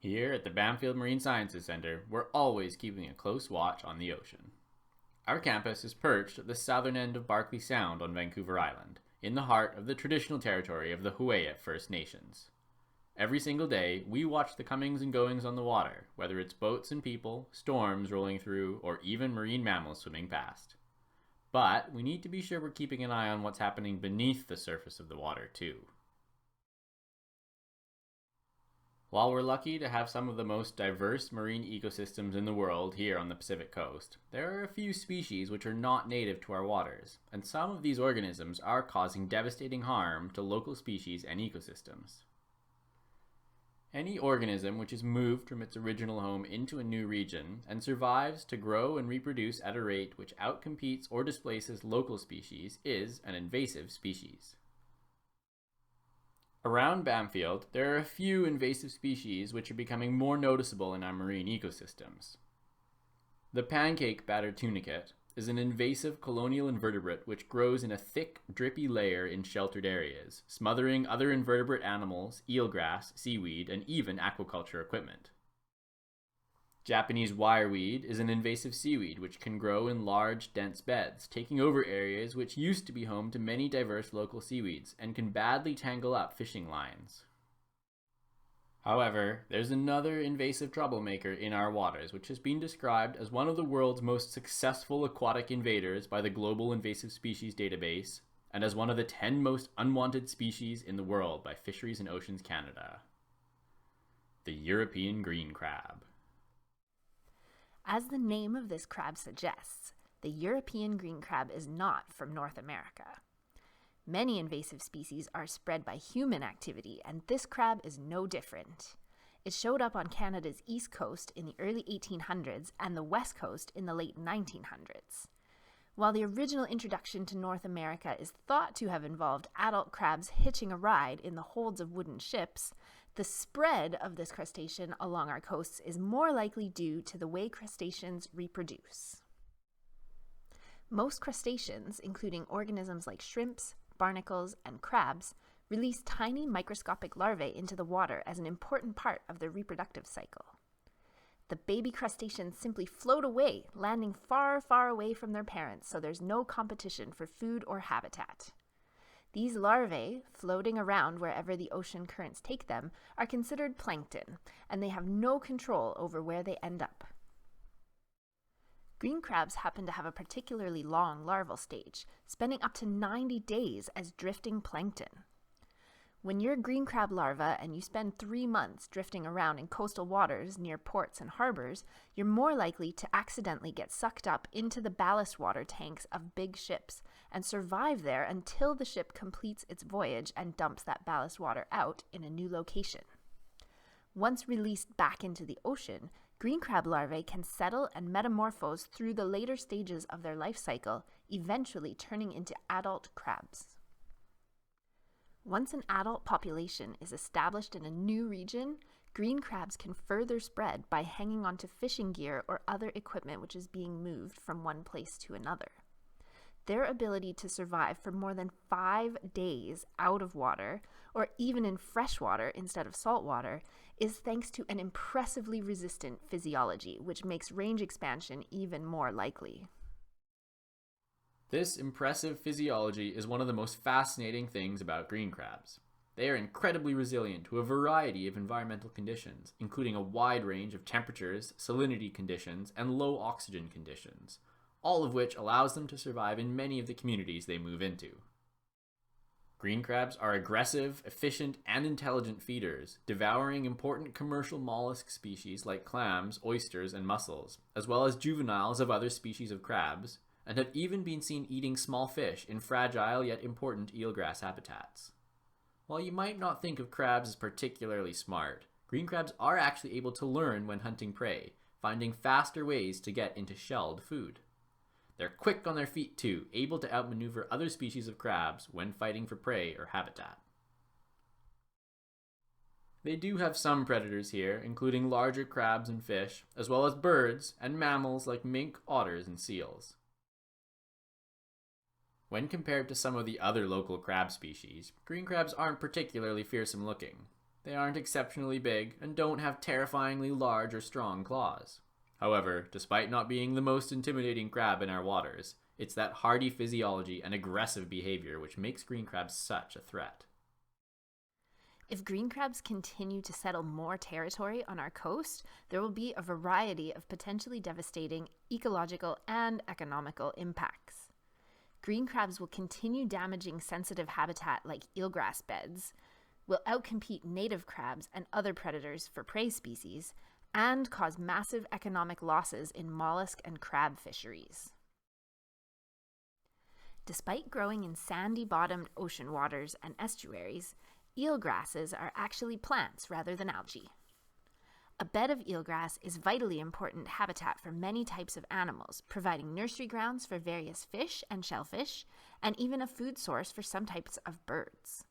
Here at the Banfield Marine Sciences Center, we're always keeping a close watch on the ocean. Our campus is perched at the southern end of Barkley Sound on Vancouver Island, in the heart of the traditional territory of the Huu-ay-aht First Nations. Every single day, we watch the comings and goings on the water, whether it's boats and people, storms rolling through, or even marine mammals swimming past. But we need to be sure we're keeping an eye on what's happening beneath the surface of the water, too. While we're lucky to have some of the most diverse marine ecosystems in the world here on the Pacific coast, there are a few species which are not native to our waters, and some of these organisms are causing devastating harm to local species and ecosystems. Any organism which is moved from its original home into a new region and survives to grow and reproduce at a rate which outcompetes or displaces local species is an invasive species. Around Banfield, there are a few invasive species which are becoming more noticeable in our marine ecosystems. The pancake-battered tunicate is an invasive colonial invertebrate which grows in a thick, drippy layer in sheltered areas, smothering other invertebrate animals, eelgrass, seaweed, and even aquaculture equipment. Japanese wireweed is an invasive seaweed which can grow in large, dense beds, taking over areas which used to be home to many diverse local seaweeds and can badly tangle up fishing lines. However, there's another invasive troublemaker in our waters which has been described as one of the world's most successful aquatic invaders by the Global Invasive Species Database and as one of the 10 most unwanted species in the world by Fisheries and Oceans Canada. The European green crab. As the name of this crab suggests, the European green crab is not from North America. Many invasive species are spread by human activity, and this crab is no different. It showed up on Canada's east coast in the early 1800s and the west coast in the late 1900s. While the original introduction to North America is thought to have involved adult crabs hitching a ride in the holds of wooden ships, the spread of this crustacean along our coasts is more likely due to the way crustaceans reproduce. Most crustaceans, including organisms like shrimps, barnacles, and crabs, release tiny microscopic larvae into the water as an important part of their reproductive cycle. The baby crustaceans simply float away, landing far, far away from their parents, so there's no competition for food or habitat. These larvae, floating around wherever the ocean currents take them, are considered plankton, and they have no control over where they end up. Green crabs happen to have a particularly long larval stage, spending up to 90 days as drifting plankton. When you're a green crab larva and you spend 3 months drifting around in coastal waters near ports and harbors, you're more likely to accidentally get sucked up into the ballast water tanks of big ships and survive there until the ship completes its voyage and dumps that ballast water out in a new location. Once released back into the ocean, green crab larvae can settle and metamorphose through the later stages of their life cycle, eventually turning into adult crabs. Once an adult population is established in a new region, green crabs can further spread by hanging onto fishing gear or other equipment which is being moved from one place to another. Their ability to survive for more than 5 days out of water, or even in fresh water instead of salt water, is thanks to an impressively resistant physiology, which makes range expansion even more likely. This impressive physiology is one of the most fascinating things about green crabs. They are incredibly resilient to a variety of environmental conditions, including a wide range of temperatures, salinity conditions, and low oxygen conditions, all of which allows them to survive in many of the communities they move into. Green crabs are aggressive, efficient, and intelligent feeders, devouring important commercial mollusk species like clams, oysters, and mussels, as well as juveniles of other species of crabs, and have even been seen eating small fish in fragile yet important eelgrass habitats. While you might not think of crabs as particularly smart, green crabs are actually able to learn when hunting prey, finding faster ways to get into shelled food. They're quick on their feet too, able to outmaneuver other species of crabs when fighting for prey or habitat. They do have some predators here, including larger crabs and fish, as well as birds and mammals like mink, otters, and seals. When compared to some of the other local crab species, green crabs aren't particularly fearsome looking. They aren't exceptionally big and don't have terrifyingly large or strong claws. However, despite not being the most intimidating crab in our waters, it's that hardy physiology and aggressive behavior which makes green crabs such a threat. If green crabs continue to settle more territory on our coast, there will be a variety of potentially devastating ecological and economical impacts. Green crabs will continue damaging sensitive habitat like eelgrass beds, will outcompete native crabs and other predators for prey species, and cause massive economic losses in mollusk and crab fisheries. Despite growing in sandy-bottomed ocean waters and estuaries, eelgrasses are actually plants rather than algae. A bed of eelgrass is vitally important habitat for many types of animals, providing nursery grounds for various fish and shellfish, and even a food source for some types of birds.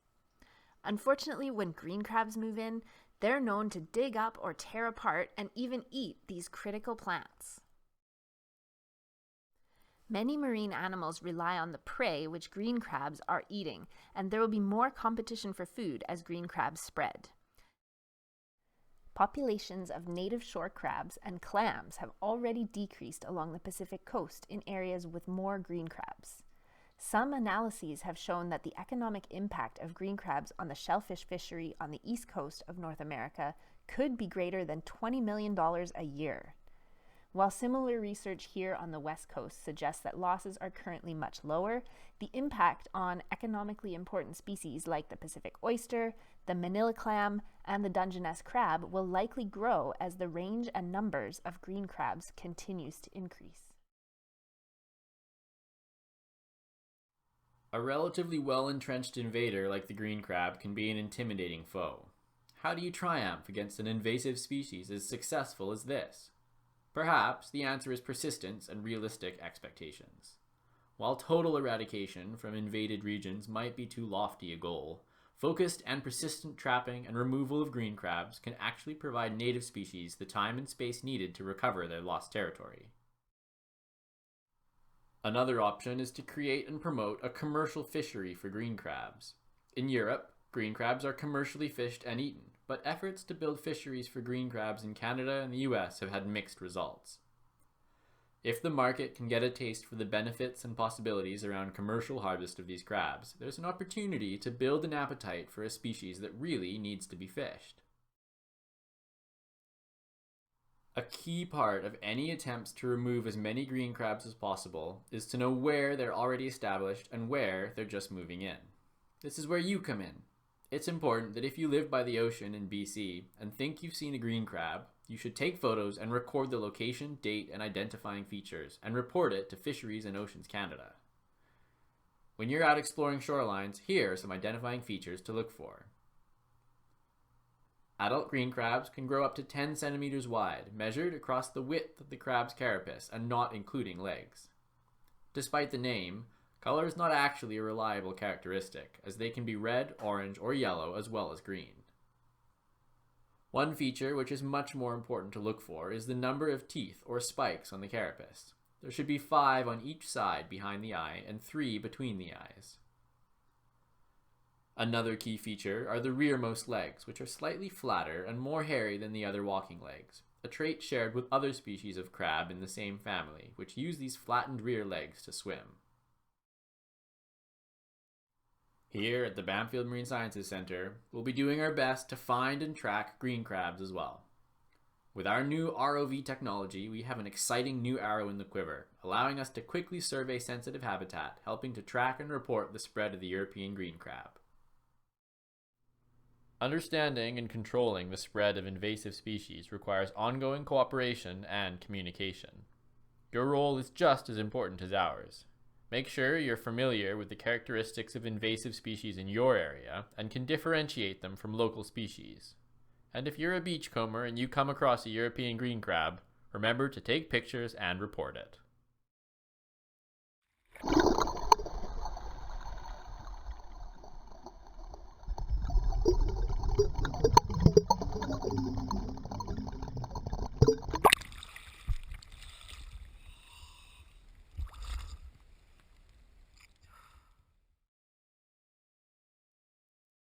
Unfortunately, when green crabs move in, they're known to dig up or tear apart and even eat these critical plants. Many marine animals rely on the prey which green crabs are eating, and there will be more competition for food as green crabs spread. Populations of native shore crabs and clams have already decreased along the Pacific coast in areas with more green crabs. Some analyses have shown that the economic impact of green crabs on the shellfish fishery on the east coast of North America could be greater than $20 million a year. While similar research here on the West Coast suggests that losses are currently much lower, the impact on economically important species like the Pacific oyster, the manila clam, and the Dungeness crab will likely grow as the range and numbers of green crabs continues to increase. A relatively well-entrenched invader like the green crab can be an intimidating foe. How do you triumph against an invasive species as successful as this? Perhaps the answer is persistence and realistic expectations. While total eradication from invaded regions might be too lofty a goal, focused and persistent trapping and removal of green crabs can actually provide native species the time and space needed to recover their lost territory. Another option is to create and promote a commercial fishery for green crabs. In Europe, green crabs are commercially fished and eaten, but efforts to build fisheries for green crabs in Canada and the US have had mixed results. If the market can get a taste for the benefits and possibilities around commercial harvest of these crabs, there's an opportunity to build an appetite for a species that really needs to be fished. A key part of any attempts to remove as many green crabs as possible is to know where they're already established and where they're just moving in. This is where you come in. It's important that if you live by the ocean in BC and think you've seen a green crab, you should take photos and record the location, date, and identifying features, and report it to Fisheries and Oceans Canada. When you're out exploring shorelines, here are some identifying features to look for. Adult green crabs can grow up to 10 centimeters wide, measured across the width of the crab's carapace and not including legs. Despite the name, color is not actually a reliable characteristic, as they can be red, orange, or yellow as well as green. One feature which is much more important to look for is the number of teeth or spikes on the carapace. There should be 5 on each side behind the eye and 3 between the eyes. Another key feature are the rearmost legs, which are slightly flatter and more hairy than the other walking legs, a trait shared with other species of crab in the same family, which use these flattened rear legs to swim. Here at the Bamfield Marine Sciences Center, we'll be doing our best to find and track green crabs as well. With our new ROV technology, we have an exciting new arrow in the quiver, allowing us to quickly survey sensitive habitat, helping to track and report the spread of the European green crab. Understanding and controlling the spread of invasive species requires ongoing cooperation and communication. Your role is just as important as ours. Make sure you're familiar with the characteristics of invasive species in your area and can differentiate them from local species. And if you're a beachcomber and you come across a European green crab, remember to take pictures and report it.